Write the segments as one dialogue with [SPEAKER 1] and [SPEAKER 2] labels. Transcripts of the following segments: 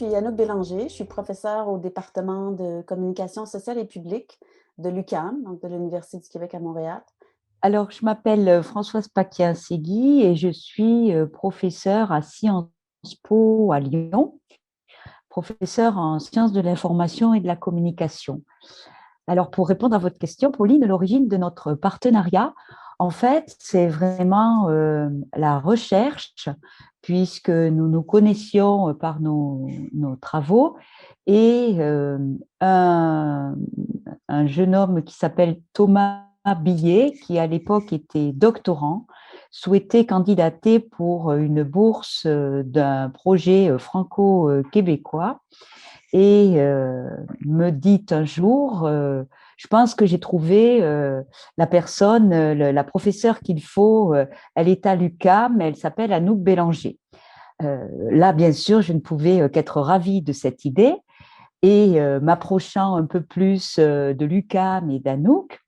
[SPEAKER 1] suis Anouk Bélanger, je suis professeure au département de communication sociale et publique de l'UQAM, donc de l'Université du Québec à Montréal.
[SPEAKER 2] Alors, je m'appelle Françoise Paquin-Segui et je suis professeure à Sciences Po à Lyon, professeure en sciences de l'information et de la communication. Alors, pour répondre à votre question, Pauline, l'origine de notre partenariat, en fait, c'est vraiment la recherche, puisque nous nous connaissions par nos travaux, et un jeune homme qui s'appelle Thomas Billet, qui à l'époque était doctorant, souhaitait candidater pour une bourse d'un projet franco-québécois et me dit un jour, je pense que j'ai trouvé la personne, la professeure qu'il faut, elle est à l'UQAM, elle s'appelle Anouk Bélanger. Là, bien sûr, je ne pouvais qu'être ravie de cette idée et m'approchant un peu plus de l'UQAM et d'Anouk,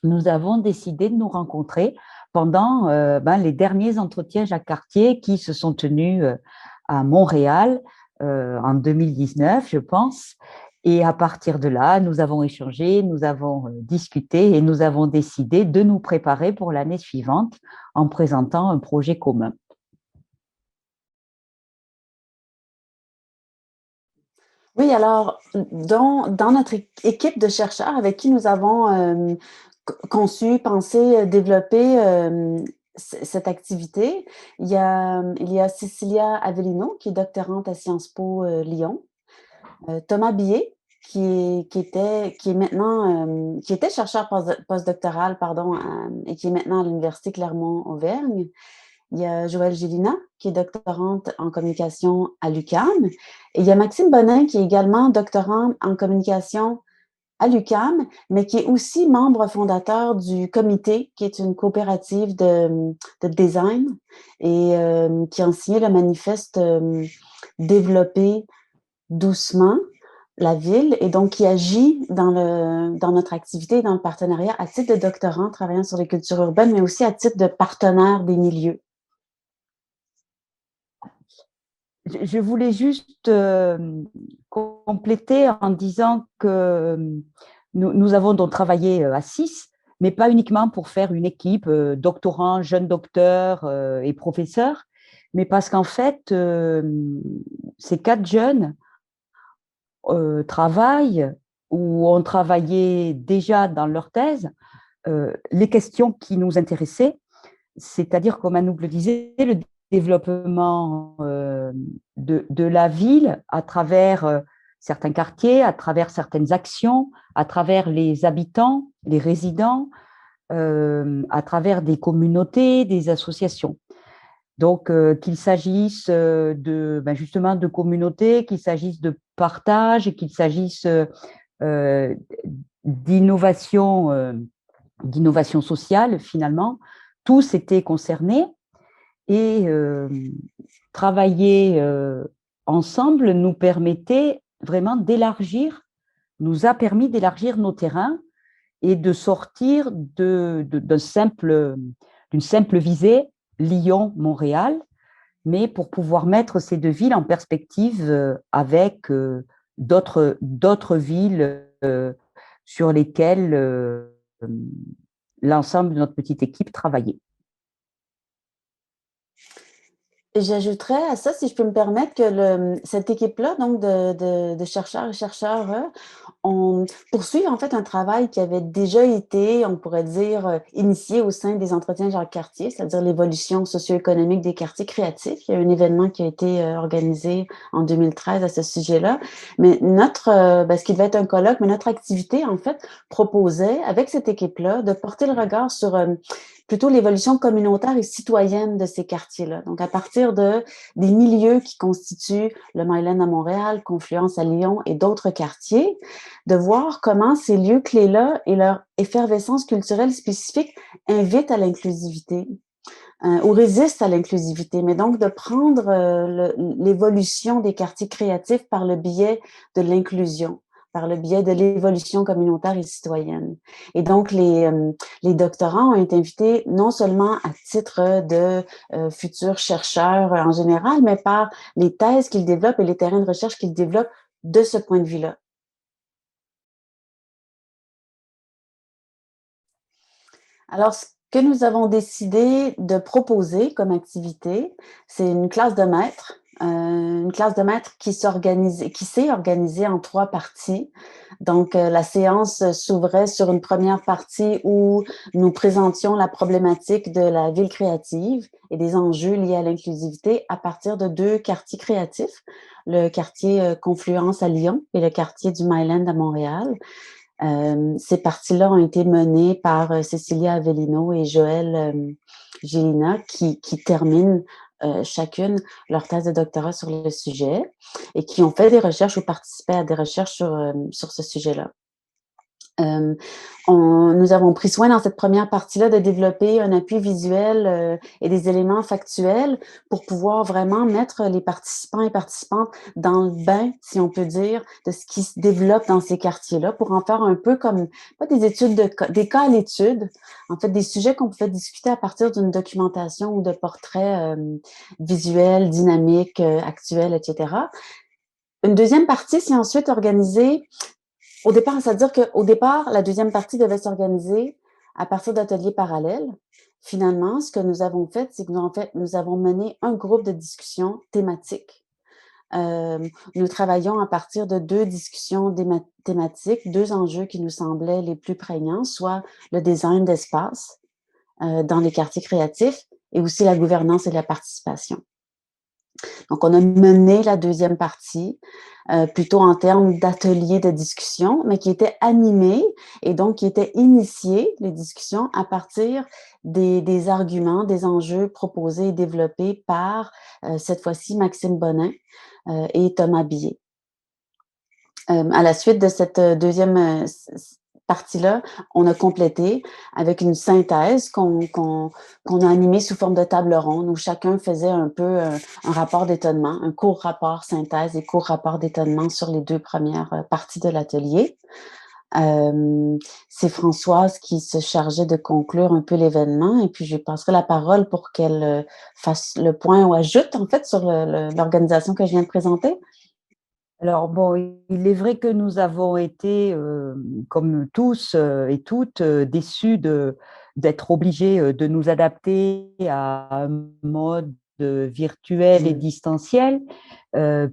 [SPEAKER 2] nous avons décidé de nous rencontrer pendant les derniers entretiens Jacques Cartier qui se sont tenus à Montréal en 2019, je pense. Et à partir de là, nous avons échangé, nous avons discuté et nous avons décidé de nous préparer pour l'année suivante en présentant un projet commun.
[SPEAKER 1] Oui, alors, dans notre équipe de chercheurs avec qui nous avons conçu, pensé, développé cette activité, il y a Cecilia Avellino, qui est doctorante à Sciences Po Lyon, Thomas Billet, qui était chercheur postdoctoral, pardon, et qui est maintenant à l'Université Clermont-Auvergne. Il y a Joëlle Gélina, qui est doctorante en communication à l'UQAM. Et il y a Maxime Bonin, qui est également doctorant en communication à l'UQAM, mais qui est aussi membre fondateur du Comité, qui est une coopérative de design et qui a signé le manifeste Développer doucement la ville et donc qui agit dans notre activité, dans le partenariat à titre de doctorant travaillant sur les cultures urbaines, mais aussi à titre de partenaire des milieux.
[SPEAKER 2] Je voulais juste compléter en disant que nous avons donc travaillé à 6, mais pas uniquement pour faire une équipe doctorants, jeunes docteurs et professeurs, mais parce qu'en fait, ces 4 jeunes travaillent ou ont travaillé déjà dans leur thèse les questions qui nous intéressaient, c'est-à-dire, comme Anouk le disait, le développement de la ville à travers certains quartiers, à travers certaines actions, à travers les habitants, les résidents, à travers des communautés, des associations. Donc, qu'il s'agisse justement de communautés, qu'il s'agisse de partage, qu'il s'agisse d'innovation, d'innovation sociale, finalement, tous étaient concernés et travailler ensemble nous permettait vraiment d'élargir, nous a permis d'élargir nos terrains et de sortir d'une simple visée Lyon-Montréal, mais pour pouvoir mettre ces 2 villes en perspective avec d'autres villes sur lesquelles l'ensemble de notre petite équipe travaillait.
[SPEAKER 1] Et j'ajouterais à ça, si je peux me permettre, que cette équipe-là, donc de chercheurs et chercheurs, on poursuit en fait un travail qui avait déjà été, on pourrait dire, initié au sein des entretiens Jacques Cartier, c'est-à-dire l'évolution socio-économique des quartiers créatifs. Il y a un événement qui a été organisé en 2013 à ce sujet-là. Mais ce qui devait être un colloque, mais notre activité, en fait, proposait, avec cette équipe-là, de porter le regard sur plutôt l'évolution communautaire et citoyenne de ces quartiers-là. Donc, à partir des milieux qui constituent le Mylène à Montréal, Confluence à Lyon et d'autres quartiers, de voir comment ces lieux clés-là et leur effervescence culturelle spécifique invitent à l'inclusivité ou résistent à l'inclusivité, mais donc de prendre l'évolution des quartiers créatifs par le biais de l'inclusion. par le biais de l'évolution communautaire et citoyenne. Et donc, les doctorants ont été invités non seulement à titre de futurs chercheurs en général, mais par les thèses qu'ils développent et les terrains de recherche qu'ils développent de ce point de vue-là. Alors, ce que nous avons décidé de proposer comme activité, c'est une classe de maître qui s'est organisée en 3 parties. Donc, la séance s'ouvrait sur une première partie où nous présentions la problématique de la ville créative et des enjeux liés à l'inclusivité à partir de 2 quartiers créatifs, le quartier Confluence à Lyon et le quartier du Myland à Montréal. Ces parties-là ont été menées par Cecilia Avellino et Joël Gélina qui terminent chacune leur thèse de doctorat sur le sujet et qui ont fait des recherches ou participé à des recherches sur ce sujet-là. Nous avons pris soin dans cette première partie-là de développer un appui visuel et des éléments factuels pour pouvoir vraiment mettre les participants et participantes dans le bain, si on peut dire, de ce qui se développe dans ces quartiers-là, pour en faire un peu comme, pas des études, des cas à l'étude, en fait, des sujets qu'on pouvait discuter à partir d'une documentation ou de portraits visuels, dynamiques, actuels, etc. Une deuxième partie s'est ensuite organisée au départ, c'est-à-dire qu'au départ, la deuxième partie devait s'organiser à partir d'ateliers parallèles. Finalement, ce que nous avons fait, c'est que nous avons mené un groupe de discussion thématique. Nous travaillons à partir de 2 discussions thématiques, 2 enjeux qui nous semblaient les plus prégnants, soit le design d'espace dans les quartiers créatifs et aussi la gouvernance et la participation. Donc, on a mené la deuxième partie plutôt en termes d'ateliers de discussion, mais qui était animé et donc qui était initié, les discussions, à partir des arguments, des enjeux proposés et développés par, cette fois-ci, Maxime Bonin et Thomas Billet. À la suite de cette deuxième partie-là, on a complété avec une synthèse qu'on a animée sous forme de table ronde où chacun faisait un peu un rapport d'étonnement, un court rapport synthèse et court rapport d'étonnement sur les 2 premières parties de l'atelier. C'est Françoise qui se chargeait de conclure un peu l'événement et puis je lui passerai la parole pour qu'elle fasse le point ou ajoute en fait sur l'organisation que je viens de présenter.
[SPEAKER 2] Alors, bon, il est vrai que nous avons été, comme tous et toutes, déçus d'être obligés de nous adapter à un mode virtuel et distanciel,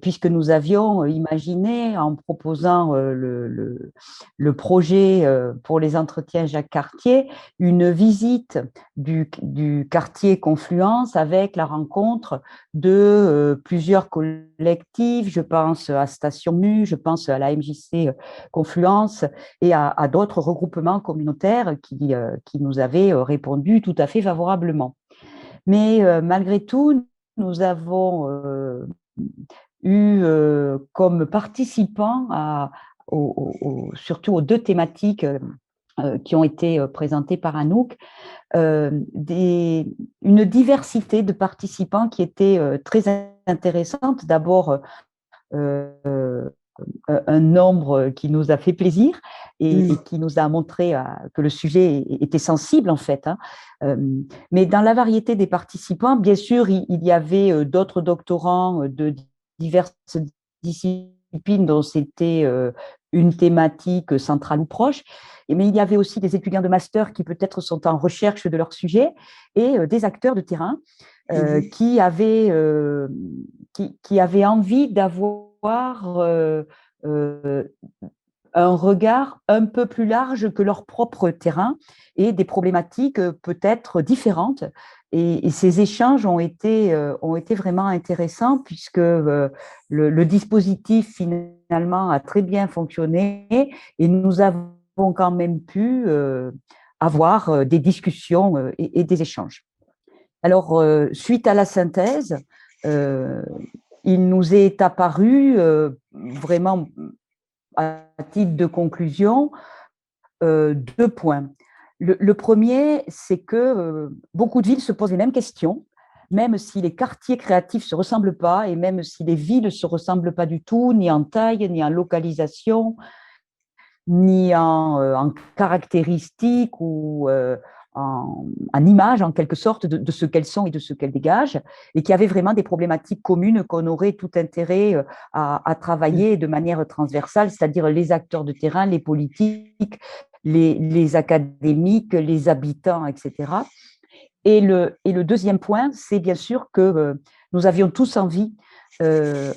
[SPEAKER 2] puisque nous avions imaginé, en proposant le projet pour les entretiens Jacques Cartier, une visite du quartier Confluence avec la rencontre de plusieurs collectifs. Je pense à Station Mu, je pense à la MJC Confluence et à d'autres regroupements communautaires qui nous avaient répondu tout à fait favorablement. Mais malgré tout, nous avons eu comme participants, surtout aux 2 thématiques qui ont été présentées par Anouk, une diversité de participants qui était très intéressante. D'abord, un nombre qui nous a fait plaisir et qui nous a montré que le sujet était sensible en fait. Mais dans la variété des participants, bien sûr, il y avait d'autres doctorants de diverses disciplines dont c'était une thématique centrale ou proche. Mais il y avait aussi des étudiants de master qui peut-être sont en recherche de leur sujet et des acteurs de terrain qui avaient envie d'avoir un regard un peu plus large que leur propre terrain et des problématiques peut-être différentes. Et ces échanges ont été vraiment intéressants puisque le dispositif finalement a très bien fonctionné et nous avons quand même pu avoir des discussions et des échanges. Alors, suite à la synthèse, il nous est apparu vraiment à titre de conclusion 2 points. Le premier, c'est que beaucoup de villes se posent les mêmes questions, même si les quartiers créatifs ne se ressemblent pas et même si les villes ne se ressemblent pas du tout, ni en taille, ni en localisation, ni en caractéristiques ou en images, en quelque sorte, de ce qu'elles sont et de ce qu'elles dégagent, et qui avaient vraiment des problématiques communes qu'on aurait tout intérêt à travailler de manière transversale, c'est-à-dire les acteurs de terrain, les politiques, les académiques, les habitants, etc. Et le deuxième point, c'est bien sûr que nous avions tous envie,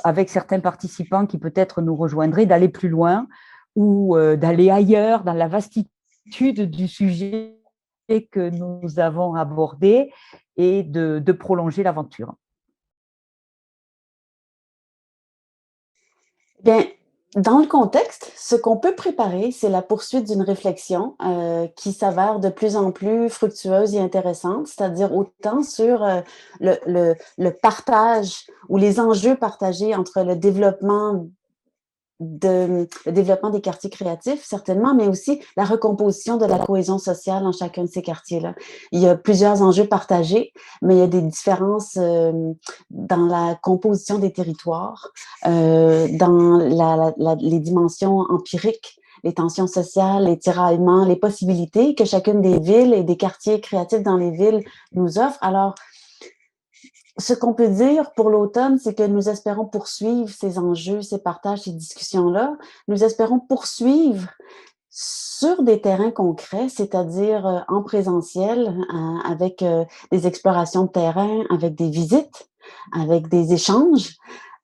[SPEAKER 2] avec certains participants qui peut-être nous rejoindraient, d'aller plus loin ou d'aller ailleurs dans la vastitude du sujet que nous avons abordé et de prolonger l'aventure.
[SPEAKER 1] Bien, dans le contexte, ce qu'on peut préparer, c'est la poursuite d'une réflexion qui s'avère de plus en plus fructueuse et intéressante, c'est-à-dire autant sur le partage ou les enjeux partagés entre le développement des quartiers créatifs, certainement, mais aussi la recomposition de la cohésion sociale dans chacun de ces quartiers-là. Il y a plusieurs enjeux partagés, mais il y a des différences dans la composition des territoires, dans les dimensions empiriques, les tensions sociales, les tiraillements, les possibilités que chacune des villes et des quartiers créatifs dans les villes nous offrent. Alors, ce qu'on peut dire pour l'automne, c'est que nous espérons poursuivre ces enjeux, ces partages, ces discussions-là. Nous espérons poursuivre sur des terrains concrets, c'est-à-dire en présentiel, avec des explorations de terrain, avec des visites, avec des échanges.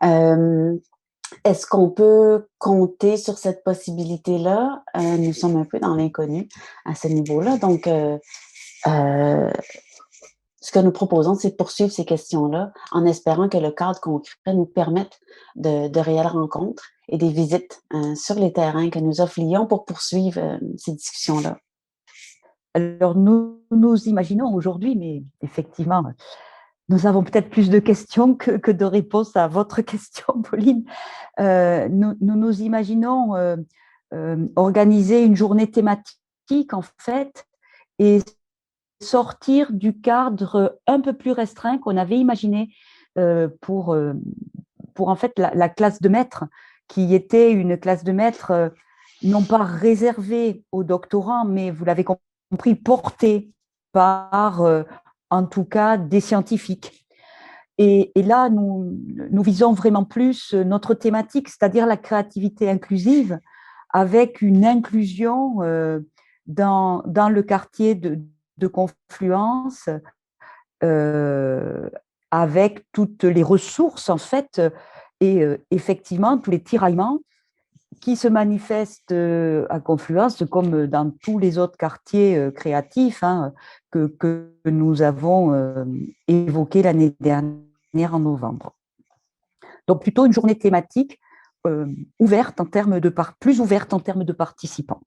[SPEAKER 1] Est-ce qu'on peut compter sur cette possibilité-là? Nous sommes un peu dans l'inconnu à ce niveau-là. Donc, ce que nous proposons, c'est de poursuivre ces questions-là en espérant que le cadre concret nous permette de réelles rencontres et des visites sur les terrains que nous offre Lyon pour poursuivre ces discussions-là.
[SPEAKER 2] Alors, nous imaginons aujourd'hui, mais effectivement, nous avons peut-être plus de questions que de réponses à votre question, Pauline. Nous imaginons organiser une journée thématique, en fait, et sortir du cadre un peu plus restreint qu'on avait imaginé pour en fait la classe de maître, qui était une classe de maître non pas réservée aux doctorants, mais vous l'avez compris, portée par en tout cas des scientifiques. Et là, nous visons vraiment plus notre thématique, c'est-à-dire la créativité inclusive, avec une inclusion dans le quartier de Confluence, avec toutes les ressources, en fait, et effectivement, tous les tiraillements qui se manifestent à Confluence, comme dans tous les autres quartiers créatifs hein, que nous avons évoqués l'année dernière en novembre. Donc, plutôt une journée thématique ouverte en termes plus ouverte en termes de participants.